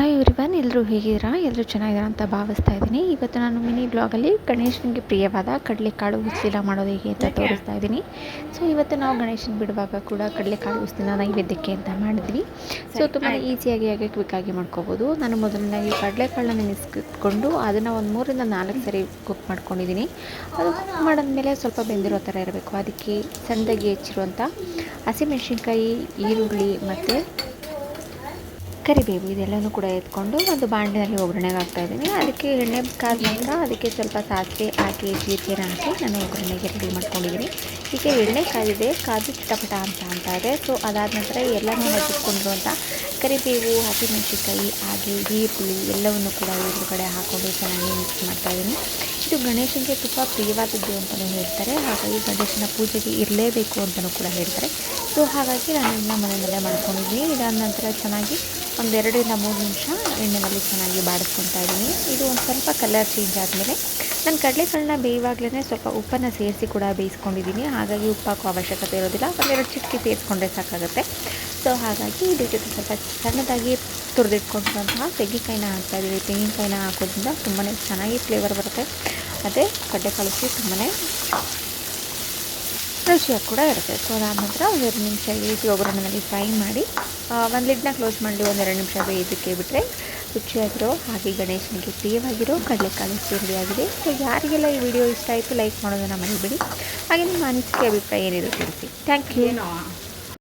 Hello everyone, ಎಲ್ಲರೂ ಹೇಗಿದ್ದೀರಾ? ಎಲ್ಲರೂ ಚೆನ್ನಾಗಿದ್ದೀರಾ ಅಂತ ಭಾವಿಸ್ತಾ ಇದ್ದೀನಿ. ಇವತ್ತು ನಾನು ಮಿನಿ ಬ್ಲಾಗಲ್ಲಿ ಗಣೇಶನಿಗೆ ಪ್ರಿಯವಾದ ಕಡಲೆಕಾಳು ಉಸ್ಲಿನ ಮಾಡೋದು ಹೇಗೆ ಅಂತ ತೋರಿಸ್ತಾ ಇದ್ದೀನಿ. ಸೊ ಇವತ್ತು ನಾವು ಗಣೇಶನ ಬಿಡುವಾಗ ಕೂಡ ಕಡಲೆಕಾಳು ಉಸ್ಲಿನ ನೈವೇದ್ಯಕ್ಕೆ ಅಂತ ಮಾಡಿದ್ವಿ. ಸೊ ತುಂಬಾ ಈಸಿಯಾಗಿ ಹಾಗೆ ಕ್ವಿಕ್ಕಾಗಿ ಮಾಡ್ಕೋಬೋದು. ನಾನು ಮೊದಲನೇದಾಗಿ ಕಡಲೆಕಾಳನ್ನ ನೆನೆಸ್ಕೊಂಡು ಅದನ್ನು ಒಂದು 3ರಿಂದ 4 ಸರಿ ಕುಕ್ ಮಾಡ್ಕೊಂಡಿದ್ದೀನಿ. ಅದು ಕುಕ್ ಮಾಡಿದ್ಮೇಲೆ ಸ್ವಲ್ಪ ಬೆಂದಿರೋ ಥರ ಇರಬೇಕು. ಅದಕ್ಕೆ ಸಣ್ಣದಾಗಿ ಹೆಚ್ಚಿರುವಂಥ ಹಸಿಮೆಣಸಿನ್ಕಾಯಿ, ಈರುಳ್ಳಿ ಮತ್ತು ಕರಿಬೇವು ಇದೆಲ್ಲನೂ ಕೂಡ ಎತ್ಕೊಂಡು ಒಂದು ಬಾಣಲೆಯಲ್ಲಿ ಒಗ್ಗರಣೆಗೆ ಹಾಕ್ತಾಯಿದ್ದೀನಿ. ಅದಕ್ಕೆ ಎಣ್ಣೆ ಕಾದ ನಂತರ ಅದಕ್ಕೆ ಸ್ವಲ್ಪ ಸಾಸಿವೆ ಹಾಕಿ ಜೀರಿಗೆನ ಹಾಕಿ ನಾನು ಒಗ್ಗರಣೆಗೆ ರೆಡಿ ಮಾಡ್ಕೊಂಡಿದ್ದೀನಿ. ಈಗ ಎಣ್ಣೆ ಕಾದಿದೆ, ಕಾದು ಚಿಟಪಟ ಅಂತ ಇದೆ. ಸೊ ಅದಾದ ನಂತರ ಎಲ್ಲನೂ ಹೆಚ್ಚಿಟ್ಕೊಂಡಿರುವಂಥ ಕರಿಬೇವು, ಹಸಿಮೆಣಸಿನ್ಕಾಯಿ ಹಾಗೆ ಈರುಳ್ಳಿ ಎಲ್ಲವನ್ನು ಕೂಡ ಎದುರುಗಡೆ ಹಾಕ್ಕೊಂಡು ಚೆನ್ನಾಗಿ ಮಿಕ್ಸ್ ಮಾಡ್ತಾಯಿದ್ದೀನಿ. ಇದು ಗಣೇಶನಿಗೆ ತುಂಬ ಪ್ರಿಯವಾದದ್ದು ಅಂತಲೂ ಹೇಳ್ತಾರೆ. ಹಾಗಾಗಿ ಗಣೇಶನ ಪೂಜೆಗೆ ಇರಲೇಬೇಕು ಅಂತಲೂ ಕೂಡ ಹೇಳ್ತಾರೆ. ಸೊ ಹಾಗಾಗಿ ನಾನು ಇದನ್ನ ಮನೆಯಲ್ಲೇ ಮಾಡ್ಕೊಂಡಿದ್ದೀನಿ. ಇದಾದ ನಂತರ ಚೆನ್ನಾಗಿ ಒಂದು 2ರಿಂದ 3 ನಿಮಿಷ ಎಣ್ಣೆಯಲ್ಲಿ ಚೆನ್ನಾಗಿ ಬಾಡಿಸ್ಕೊತಾ ಇದ್ದೀನಿ. ಇದು ಒಂದು ಸ್ವಲ್ಪ ಕಲರ್ ಚೇಂಜ್ ಆದಮೇಲೆ ನಾನು ಕಡಲೆಕಾಳನ್ನ ಬೇಯುವಾಗಲೇ ಸ್ವಲ್ಪ ಉಪ್ಪನ್ನು ಸೇರಿಸಿ ಕೂಡ ಬೇಯಿಸ್ಕೊಂಡಿದ್ದೀನಿ. ಹಾಗಾಗಿ ಉಪ್ಪು ಹಾಕೋ ಅವಶ್ಯಕತೆ ಇರೋದಿಲ್ಲ, 1-2 ಚಿಟಿಕೆ ಸೇರಿಸ್ಕೊಂಡ್ರೆ ಸಾಕಾಗುತ್ತೆ. ಸೊ ಹಾಗಾಗಿ ಇದ್ರ ಜೊತೆ ಸ್ವಲ್ಪ ಸಣ್ಣದಾಗಿ ತುರಿದಿಟ್ಕೊಂಡಿರುವಂತಹ ತೆಂಗಿನಕಾಯಿನ ಹಾಕ್ತಾಯಿದ್ದೀವಿ. ತೆಂಗಿನಕಾಯಿನ ಹಾಕೋದ್ರಿಂದ ತುಂಬಾ ಚೆನ್ನಾಗಿ ಫ್ಲೇವರ್ ಬರುತ್ತೆ. ಮತ್ತು ಕಡಲೆಕಾಳು ತುಂಬಾ ರುಚಿಯಾಗಿ ಕೂಡ ಇರುತ್ತೆ. ಸೊ ಅದಾದ ನಂತರ ಒಂದು 2 ನಿಮಿಷ ಈ ರೀತಿ ಒಗ್ಗರಣೆಯಲ್ಲಿ ಫ್ರೈ ಮಾಡಿ ಒಂದು ಲಿಡ್ನ ಕ್ಲೋಸ್ ಮಾಡಿ ಒಂದು 2 ನಿಮಿಷ ಬೇಯೋದಕ್ಕೆ ಬಿಟ್ಟರೆ ರುಚಿಯಾಗಿರೋ ಹಾಗೆ ಗಣೇಶನಿಗೆ ಪ್ರಿಯವಾಗಿರೋ ಕಡಲೆಕಾಳು ರೆಡಿಯಾಗಿದೆ. ಸೊ ಯಾರಿಗೆಲ್ಲ ಈ ವಿಡಿಯೋ ಇಷ್ಟ ಆಯಿತು ಲೈಕ್ ಮಾಡೋದನ್ನು ಮರಿಬೇಡಿ. ಹಾಗೆ ನಿಮ್ಮ ಅನಿಸಿಕೆ ಅಭಿಪ್ರಾಯ ಏನಿದೆ ತಿಳಿಸಿ. Thank you.